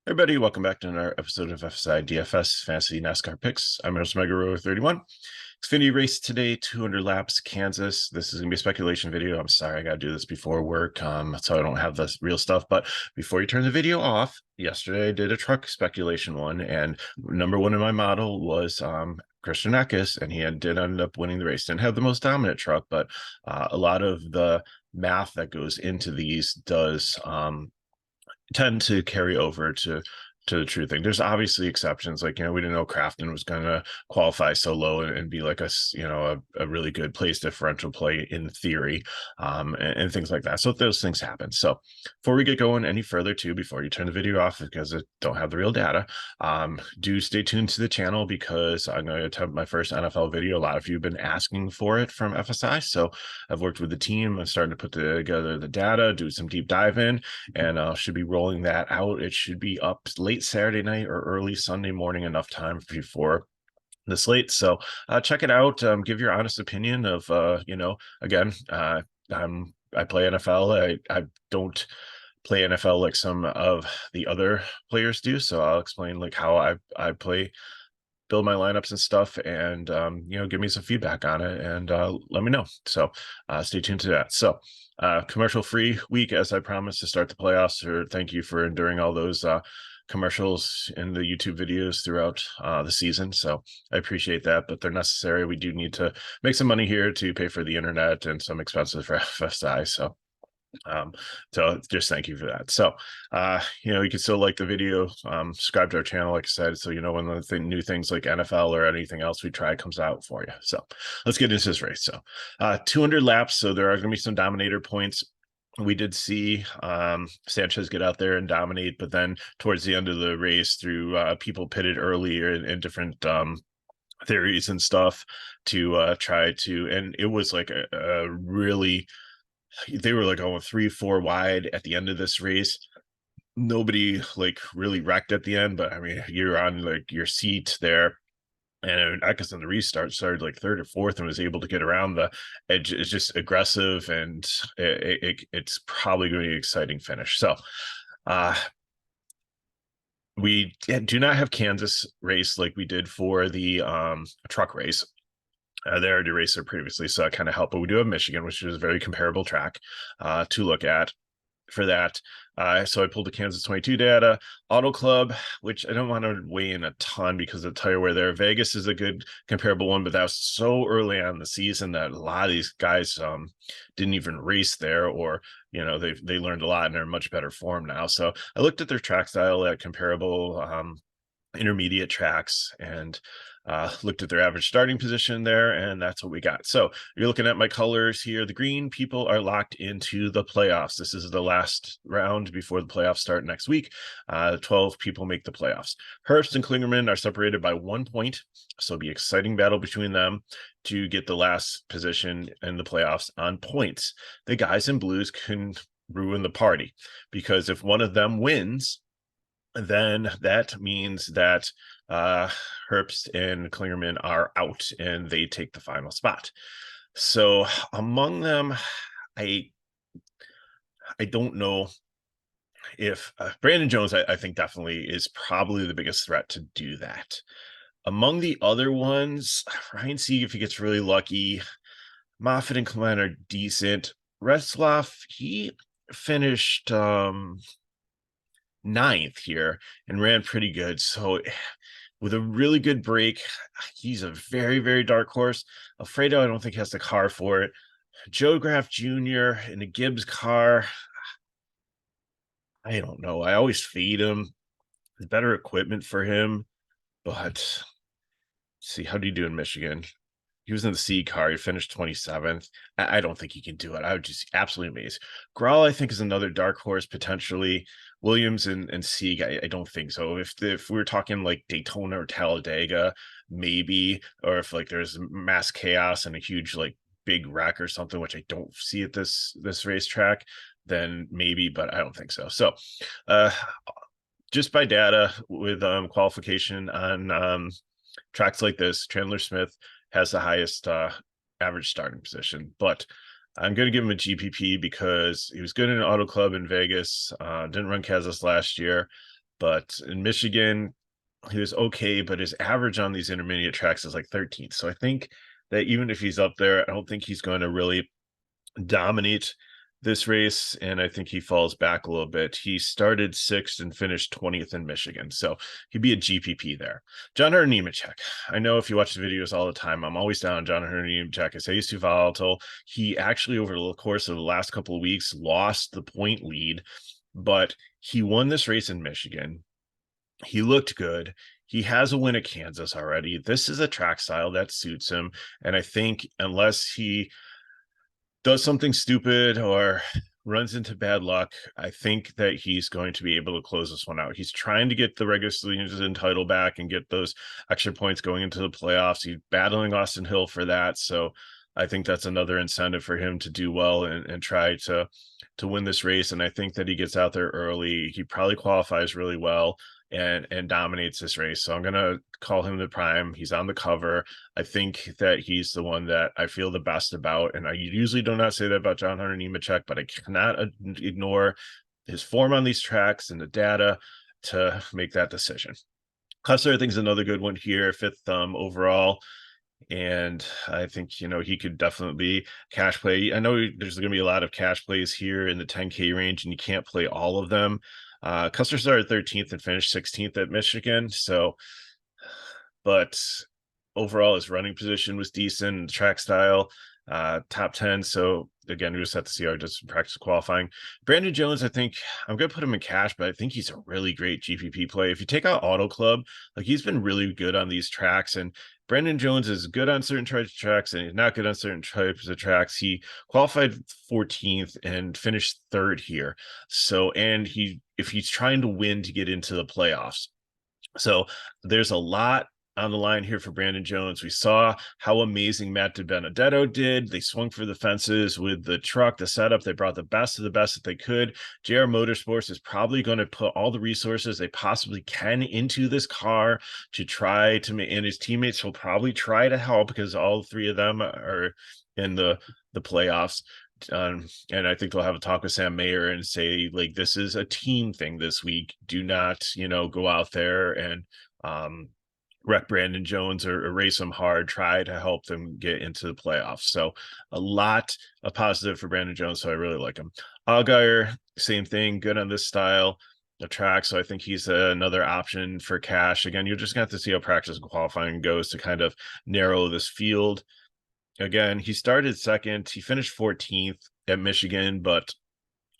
Everybody, welcome back to another episode of FSi DFS Fantasy NASCAR Picks. I'm your host, Mega 31. Xfinity race today, 200 laps, Kansas. This is going to be a speculation video. I'm sorry, I got to do this before work, so I don't have the real stuff. But before you turn the video off, yesterday I did a truck speculation one, and number one in my model was Christian Eckes, and he did end up winning the race. Didn't have the most dominant truck, but a lot of the math that goes into these does tend to carry over to the true thing. There's obviously exceptions, like, we didn't know Crafton was going to qualify so low and be like a really good place differential play in theory, and things like that. So those things happen. So before we get going any further before you turn the video off, because I don't have the real data, do stay tuned to the channel, because I'm going to attempt my first NFL video. A lot of you have been asking for it from FSi. So I've worked with the team. I'm starting to put together the data, do some deep dive in, and should be rolling that out. It should be up late Saturday night or early Sunday morning, enough time before the slate. So check it out. Give your honest opinion of, again, I play NFL. I don't play NFL like some of the other players do. So I'll explain like how I play, build my lineups and stuff, and give me some feedback on it, and let me know. So stay tuned to that. So commercial free week, as I promised to start the playoffs. Or thank you for enduring all those commercials in the YouTube videos throughout the season. So I appreciate that, but they're necessary. We do need to make some money here to pay for the internet and some expenses for FSI. So just thank you for that. So you can still like the video, subscribe to our channel, like I said, so when the new things like NFL or anything else we try comes out for you. So let's get into this race. So 200 laps, so there are going to be some dominator points. We did see Sanchez get out there and dominate, but then towards the end of the race, through people pitted earlier in different theories and stuff to try to, and it was like a really, they were like going 3-4 wide at the end of this race. Nobody like really wrecked at the end, but I mean, you're on like your seat there. And I guess on the restart started like third or fourth and was able to get around the edge. It's just aggressive, and it's probably going to be an exciting finish. So we do not have Kansas race like we did for the truck race. They already raced there previously, so that kind of helped. But we do have Michigan, which is a very comparable track to look at for that. So I pulled the Kansas 22 data. Auto Club, which I don't want to weigh in a ton because of the tire wear there. Vegas is a good comparable one, but that was so early on in the season that a lot of these guys didn't even race there, or they learned a lot and they're in much better form now. So I looked at their track style at comparable intermediate tracks, and looked at their average starting position there, and that's what we got. So you're looking at my colors here. The green people are locked into the playoffs. This is the last round before the playoffs start next week. 12 people make the playoffs. Herbst and Klingerman are separated by 1 point, so it'll be an exciting battle between them to get the last position in the playoffs on points. The guys in blues can ruin the party, because if one of them wins, then that means that Herbst and Klingerman are out and they take the final spot. So among them, I don't know if Brandon Jones, I think definitely is probably the biggest threat to do that. Among the other ones, Ryan Sieg, if he gets really lucky. Moffitt and Clement are decent. Retzlaff, he finished ninth here and ran pretty good. So with a really good break, he's a very, very dark horse. Alfredo, I don't think has the car for it. Joe Graff Jr. in a Gibbs car, I don't know. I always feed him. There's better equipment for him, but see, how do you do in Michigan? He was in the C car. He finished 27th. I don't think he can do it. I would just absolutely amazed. Grawl, I think, is another dark horse potentially. Williams and Sieg, I don't think so. If we were talking like Daytona or Talladega, maybe, or if like there's mass chaos and a huge like big wreck or something, which I don't see at this racetrack, then maybe, but I don't think so. So just by data with qualification on tracks like this, Chandler Smith has the highest average starting position, but I'm going to give him a GPP because he was good in an Auto Club in Vegas, didn't run Kansas last year. But in Michigan, he was okay, but his average on these intermediate tracks is like 13th. So I think that even if he's up there, I don't think he's going to really dominate this race, and I think he falls back a little bit. He started 6th and finished 20th in Michigan, so he'd be a GPP there. John Hunter Nemechek. I know if you watch the videos all the time, I'm always down John Hunter Nemechek. I say he's too volatile. He actually, over the course of the last couple of weeks, lost the point lead, but he won this race in Michigan. He looked good. He has a win at Kansas already. This is a track style that suits him, and I think unless he does something stupid or runs into bad luck, I think that he's going to be able to close this one out. He's trying to get the regular season title back and get those extra points going into the playoffs. He's battling Austin Hill for that. So I think that's another incentive for him to do well and try to win this race. And I think that he gets out there early. He probably qualifies really well and dominates this race. So I'm going to call him the prime. He's on the cover. I think that he's the one that I feel the best about. And I usually do not say that about John Hunter Nemechek, but I cannot ignore his form on these tracks and the data to make that decision. Custer, I think, is another good one here, 5th overall. And I think, you know, he could definitely be cash play. I know there's going to be a lot of cash plays here in the 10K range, and you can't play all of them. Custer started 13th and finished 16th at Michigan. So, but overall, his running position was decent, track style, top 10. So again, we just have to see how he does practice qualifying. Brandon Jones, I think I'm going to put him in cash, but I think he's a really great GPP play. If you take out Auto Club, like he's been really good on these tracks, and Brandon Jones is good on certain types of tracks and he's not good on certain types of tracks. He qualified 14th and finished 3rd here. So, and if he's trying to win to get into the playoffs. So there's a lot on the line here for Brandon Jones. We saw how amazing Matt DiBenedetto did. They swung for the fences with the truck, the setup. They brought the best of the best that they could. JR Motorsports is probably going to put all the resources they possibly can into this car to try to make, and his teammates will probably try to help because all 3 of them are in the playoffs. And I think they'll have a talk with Sam Mayer and say, like, this is a team thing this week. Do not, go out there and wreck Brandon Jones or race him hard, try to help them get into the playoffs. So a lot of positive for Brandon Jones. So I really like him. Allgaier, same thing, good on this style of track. So I think he's another option for cash. Again, you're just going to have to see how practice and qualifying goes to kind of narrow this field. Again, he started 2nd. He finished 14th at Michigan, but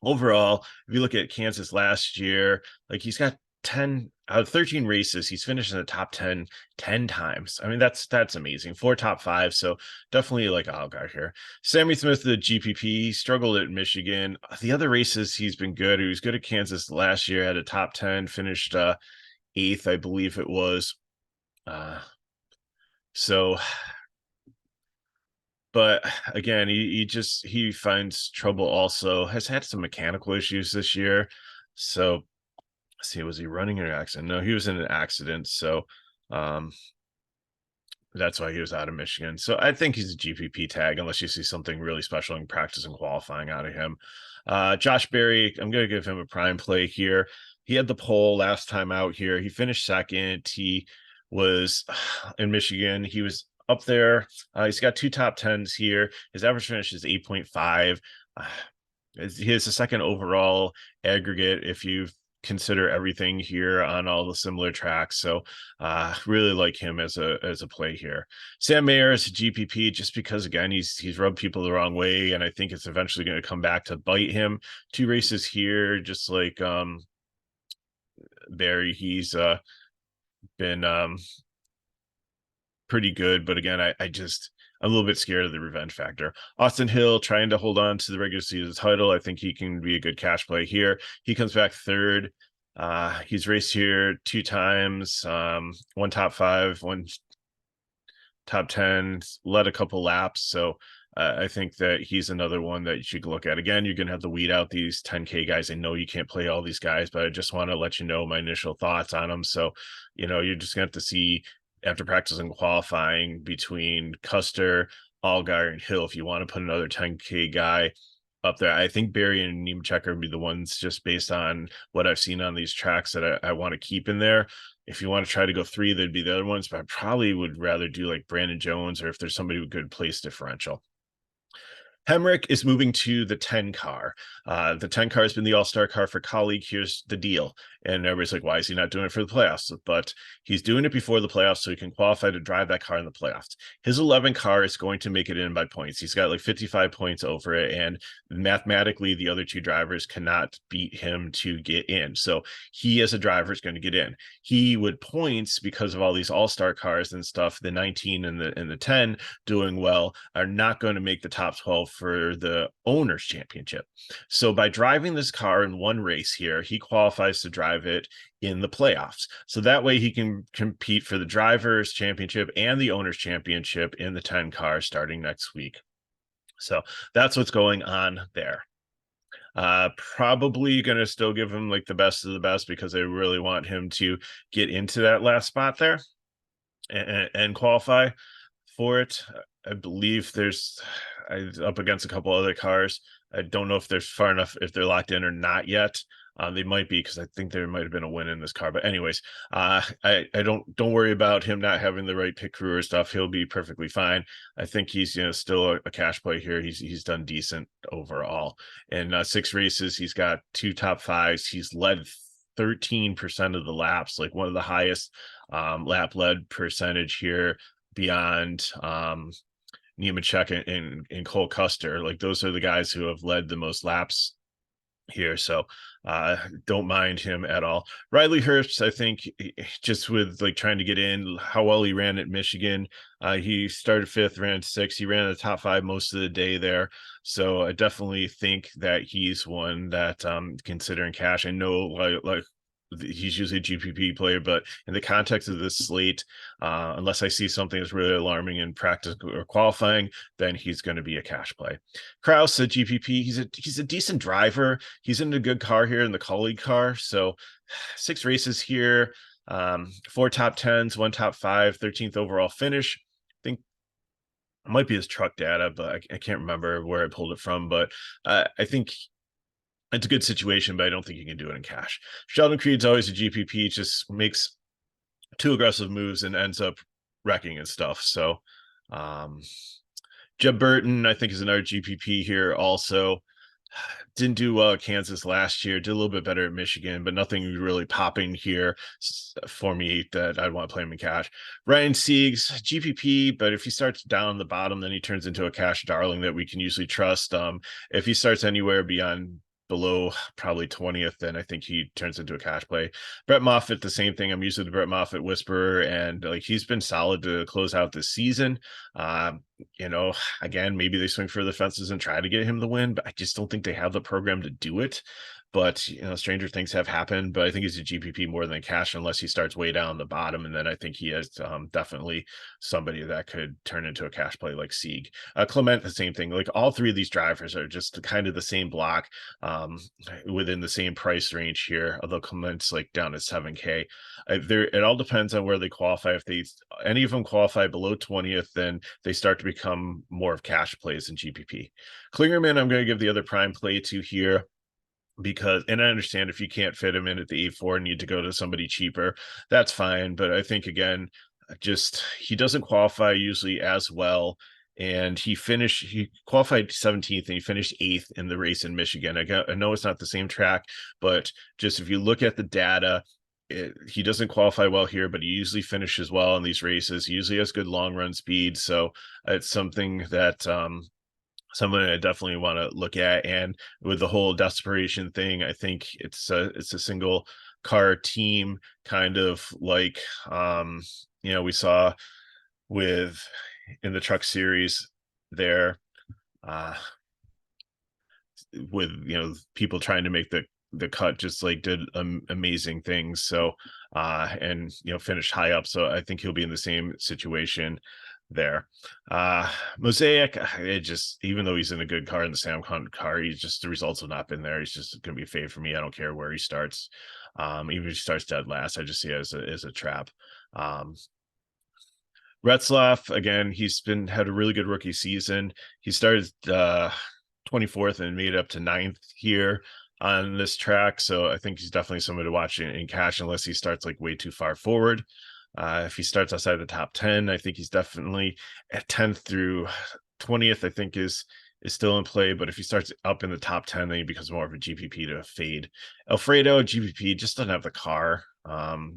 overall, if you look at Kansas last year, like he's got 10 out of 13 races, he's finished in the top 10 times. I mean, that's amazing. 4 top 5. So definitely like Allgaier here. Sammy Smith, the GPP, struggled at Michigan. The other races, he's been good. He was good at Kansas last year, had a top 10, finished 8th, I believe it was. But again, he finds trouble also, has had some mechanical issues this year. So let's see, was he running in an accident? No, he was in an accident. So that's why he was out of Michigan. So I think he's a GPP tag unless you see something really special in practice and qualifying out of him. Josh Berry, I'm going to give him a prime play here. He had the pole last time out here. He finished 2nd. He was in Michigan. He was up there. He's got 2 top 10s here. His average finish is 8.5. He has the 2nd overall aggregate if you consider everything here on all the similar tracks. So really like him as a play here. Sam Mayer is a GPP just because, again, he's rubbed people the wrong way, and I think it's eventually going to come back to bite him. 2 races here, just like Barry, he's been pretty good, but again, I'm a little bit scared of the revenge factor. Austin Hill trying to hold on to the regular season title. I think he can be a good cash play here. He comes back 3rd. He's raced here 2 times, 1 top 5, 1 top 10, led a couple laps. So I think that he's another one that you should look at. Again, you're going to have to weed out these 10K guys. I know you can't play all these guys, but I just want to let you know my initial thoughts on them. So, you're just going to have to see after practice and qualifying between Custer, Allgaier, and Hill if you want to put another 10K guy up there. I think Barry and Nemechek would be the ones, just based on what I've seen on these tracks, that I want to keep in there. If you want to try to go 3, that'd be the other ones, but I probably would rather do like Brandon Jones, or if there's somebody with good place differential. Hemrick is moving to the 10 car. The 10 car has been the all-star car for Colleague. Here's the deal. And everybody's like, why is he not doing it for the playoffs? But he's doing it before the playoffs so he can qualify to drive that car in the playoffs. His 11 car is going to make it in by points. He's got like 55 points over it. And mathematically, the other 2 drivers cannot beat him to get in. So he, as a driver, is going to get in. He would points because of all these all-star cars and stuff. The 19 and the 10 doing well are not going to make the top 12 for the owners championship. So by driving this car in one race here, he qualifies to drive it in the playoffs. So that way he can compete for the drivers championship and the owners championship in the 10 car starting next week. So that's what's going on there. Probably going to still give him like the best of the best, because they really want him to get into that last spot there and qualify for it. I believe there's up against a couple other cars. I don't know if they're far enough, if they're locked in or not yet. They might be, because I think there might have been a win in this car. But anyways, I don't worry about him not having the right pit crew or stuff. He'll be perfectly fine. I think he's still a cash play here. He's done decent overall. In 6 races, he's got 2 top 5s. He's led 13% of the laps, like one of the highest lap led percentage here, beyond Nemechek and Cole Custer. Like, those are the guys who have led the most laps here. So don't mind him at all. Riley Herbst, I think, just with like trying to get in, how well he ran at Michigan. He started 5th, ran 6th. He ran the top 5 most of the day there. So I definitely think that he's one that considering cash. I know like he's usually a GPP player, but in the context of this slate, unless I see something that's really alarming in practice or qualifying, then he's going to be a cash play. Kraus at GPP, he's a decent driver. He's in a good car here in the Colleague car. So 6 races here, 4 top 10s, 1 top 5, 13th overall finish. I think it might be his truck data, but I can't remember where I pulled it from. But I think it's a good situation, but I don't think you can do it in cash. Sheldon Creed's always a GPP, just makes 2 aggressive moves and ends up wrecking and stuff. So Jeb Burton, I think, is another GPP here also. Didn't do well at Kansas last year, did a little bit better at Michigan, but nothing really popping here for me that I'd want to play him in cash. Ryan Siegs, GPP, but if he starts down the bottom, then he turns into a cash darling that we can usually trust. If he starts anywhere below probably 20th, then I think he turns into a cash play. Brett Moffitt, the same thing. I'm using the Brett Moffitt whisperer, and like, he's been solid to close out this season. Again, maybe they swing for the fences and try to get him the win, but I just don't think they have the program to do it. But stranger things have happened. But I think he's a GPP more than cash, unless he starts way down the bottom, and then I think he is definitely somebody that could turn into a cash play like Sieg. Clement, the same thing. Like, all 3 of these drivers are just kind of the same block, within the same price range here. Although Clement's like down at 7K. It all depends on where they qualify. If any of them qualify below 20th, then they start to become more of cash plays than GPP. Klingerman, I'm going to give the other prime play to here, because, and I understand if you can't fit him in at the 8-4 and need to go to somebody cheaper, that's fine. But I think, again, just he doesn't qualify usually as well. And he qualified 17th and he finished 8th in the race in Michigan. I know it's not the same track, but just if you look at the data, he doesn't qualify well here, but he usually finishes well in these races. He usually has good long run speed. So it's something that someone I definitely want to look at. And with the whole desperation thing, I think it's a single car team, kind of like we saw in the truck series there, with people trying to make the cut, just like did amazing things. So and finished high up. So I think he'll be in the same situation there. Mosaic, even though he's in a good car in the Sam car, the results have not been there. He's just gonna be a fade for me. I don't care where he starts. Even if he starts dead last, I just see it as a trap. Retzlaff, again, had a really good rookie season. He started 24th and made it up to 9th here on this track. So I think he's definitely someone to watch in cash unless he starts like way too far forward. If he starts outside the top 10, I think he's definitely at 10th through 20th, I think is still in play. But if he starts up in the top 10, then he becomes more of a GPP to a fade. Alfredo, GPP, just doesn't have the car.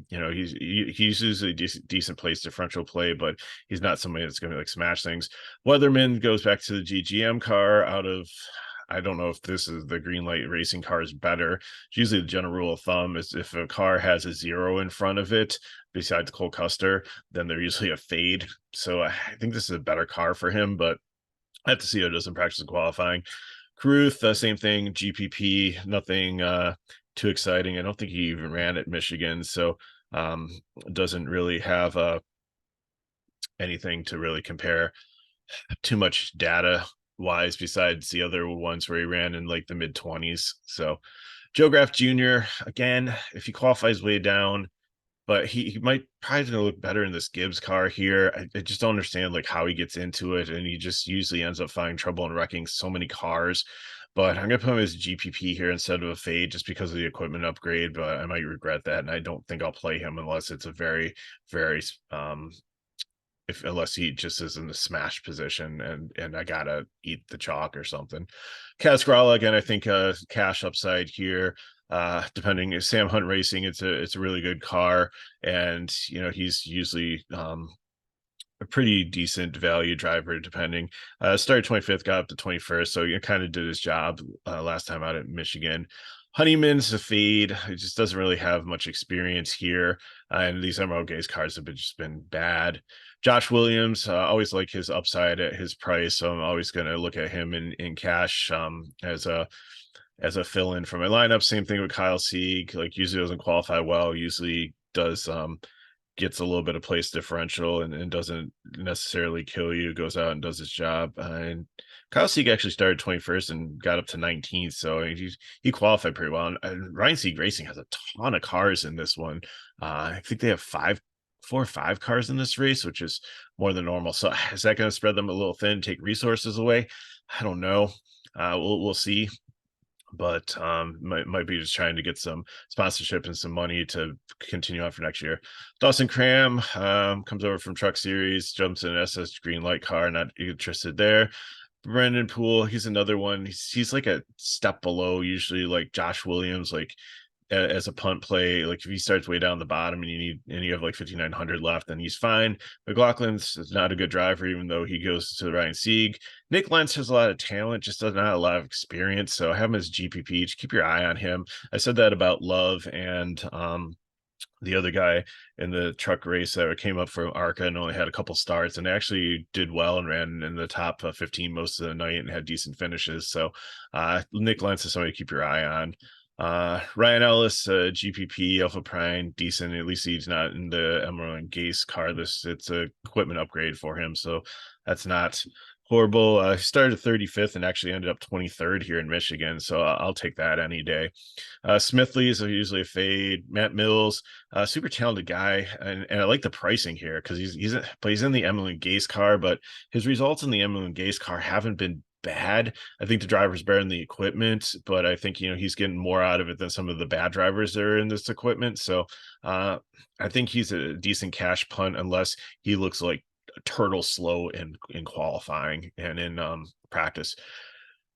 He's usually a decent place differential play, but he's not somebody that's going to like smash things. Weatherman goes back to the GGM car out of, I don't know if this is the green light racing car is better. It's usually the general rule of thumb is if a car has a 0 in front of it, besides Cole Custer, then they're usually a fade. So I think this is a better car for him, but I have to see how it does in practice and qualifying. Caruth, same thing, GPP, nothing too exciting. I don't think he even ran at Michigan, so doesn't really have anything to really compare too much data wise besides the other ones where he ran in like the mid-20s. So Joe Graff Jr., again, if he qualifies way down, but he might probably gonna look better in this Gibbs car here. I just don't understand like how he gets into it, and he just usually ends up finding trouble and wrecking so many cars. But I'm gonna put him as GPP here instead of a fade just because of the equipment upgrade. But I might regret that, and I don't think I'll play him unless it's a very, very unless he just is in the smash position and I gotta eat the chalk or something. Cascarala again, I think cash upside here. Depending if Sam Hunt Racing, it's a really good car, and he's usually a pretty decent value driver depending. Started 25th, got up to 21st, so he kind of did his job last time out at Michigan. Honeyman's a fade. He just doesn't really have much experience here, and these Emerald Gaze cards have just been bad. Josh Williams, always like his upside at his price, so I'm always going to look at him in cash as a fill-in for my lineup. Same thing with Kyle Sieg. Like usually doesn't qualify well. Usually does gets a little bit of place differential and doesn't necessarily kill you. Goes out and does his job. And Kyle Sieg actually started 21st and got up to 19th, so he qualified pretty well. And Ryan Sieg Racing has a ton of cars in this one. I think they have 4 or 5 cars in this race, which is more than normal. So is that going to spread them a little thin, take resources away? I don't know. We'll see. But might be just trying to get some sponsorship and some money to continue on for next year. Dawson Cram comes over from Truck Series, jumps in an SS green light car, not interested there. Brendan Poole, he's another one. He's like a step below usually like Josh Williams, like as a punt play. Like if he starts way down the bottom and you have like 5,900 left, then he's fine. McLaughlin's is not a good driver, even though he goes to the Ryan Sieg. Nick Lentz has a lot of talent, just does not have a lot of experience. So have him as GPP. Just keep your eye on him. I said that about Love and the other guy in the truck race that came up from ARCA and only had a couple starts and actually did well and ran in the top 15 most of the night and had decent finishes. So Nick Lentz is somebody to keep your eye on. Ryan Ellis, GPP, Alpha Prime, decent. At least he's not in the Emerald Gaze car. It's a equipment upgrade for him, so that's not horrible. He started 35th and actually ended up 23rd here in Michigan, so I'll take that any day. Smithley is usually a fade. Matt Mills, super talented guy, and I like the pricing here because he's in the Emerald Gaze car, but his results in the Emerald Gaze car haven't been bad. I think the driver's better than the equipment, but I think he's getting more out of it than some of the bad drivers that are in this equipment. So I think he's a decent cash punt unless he looks like a turtle slow in qualifying and in practice.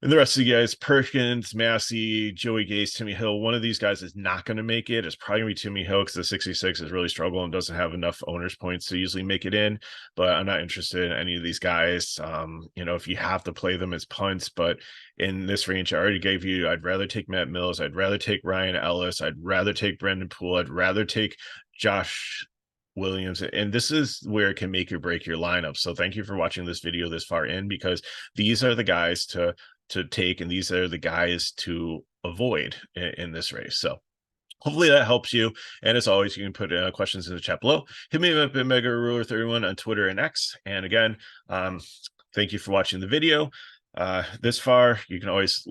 And the rest of the guys, Perkins, Massey, Joey Gase, Timmy Hill, one of these guys is not going to make it. It's probably going to be Timmy Hill because the 66 is really struggling and doesn't have enough owners points to usually make it in. But I'm not interested in any of these guys. If you have to play them as punts, but in this range, I already gave you, I'd rather take Matt Mills. I'd rather take Ryan Ellis. I'd rather take Brendan Poole. I'd rather take Josh Williams, and this is where it can make or break your lineup. So thank you for watching this video this far in, because these are the guys to take, and these are the guys to avoid in this race. So hopefully that helps you. And as always, you can put questions in the chat below. Hit me up at Mega Ruler 31 on Twitter and X. And again, thank you for watching the video. this far. You can always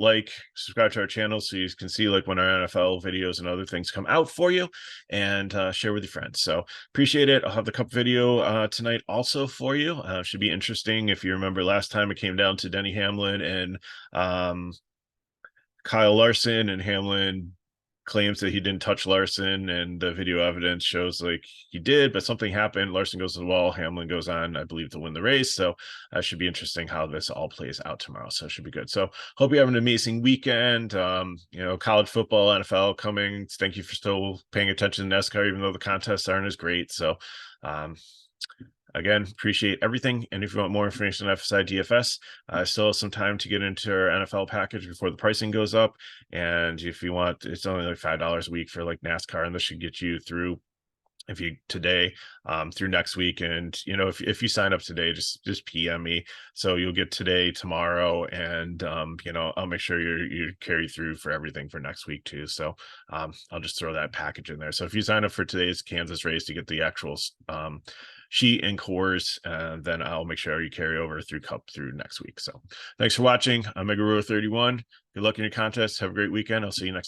subscribe to our channel so you can see like when our NFL videos and other things come out for you, and share with your friends. So appreciate it. I'll have the cup video tonight also for you. Should be interesting. If you remember last time, it came down to Denny Hamlin and Kyle Larson, and Hamlin claims that he didn't touch Larson, and the video evidence shows like he did, but something happened. Larson goes to the wall, Hamlin goes on, I believe, to win the race. So should be interesting how this all plays out tomorrow. So it should be good. So hope you have an amazing weekend. College football, NFL coming. Thank you for still paying attention to NASCAR, even though the contests aren't as great. So again, appreciate everything. And if you want more information on FSi DFS, I still have some time to get into our NFL package before the pricing goes up. And if you want, it's only like $5 a week for like NASCAR, and this should get you through through next week. And if you sign up today, just PM me, so you'll get today, tomorrow, and I'll make sure you carry through for everything for next week too. So I'll just throw that package in there. So if you sign up for today's Kansas race to get the actual sheet and cores, then I'll make sure you carry over through Cup through next week. So thanks for watching. I'm Mega Row 31. Good luck in your contest. Have a great weekend. I'll see you next time.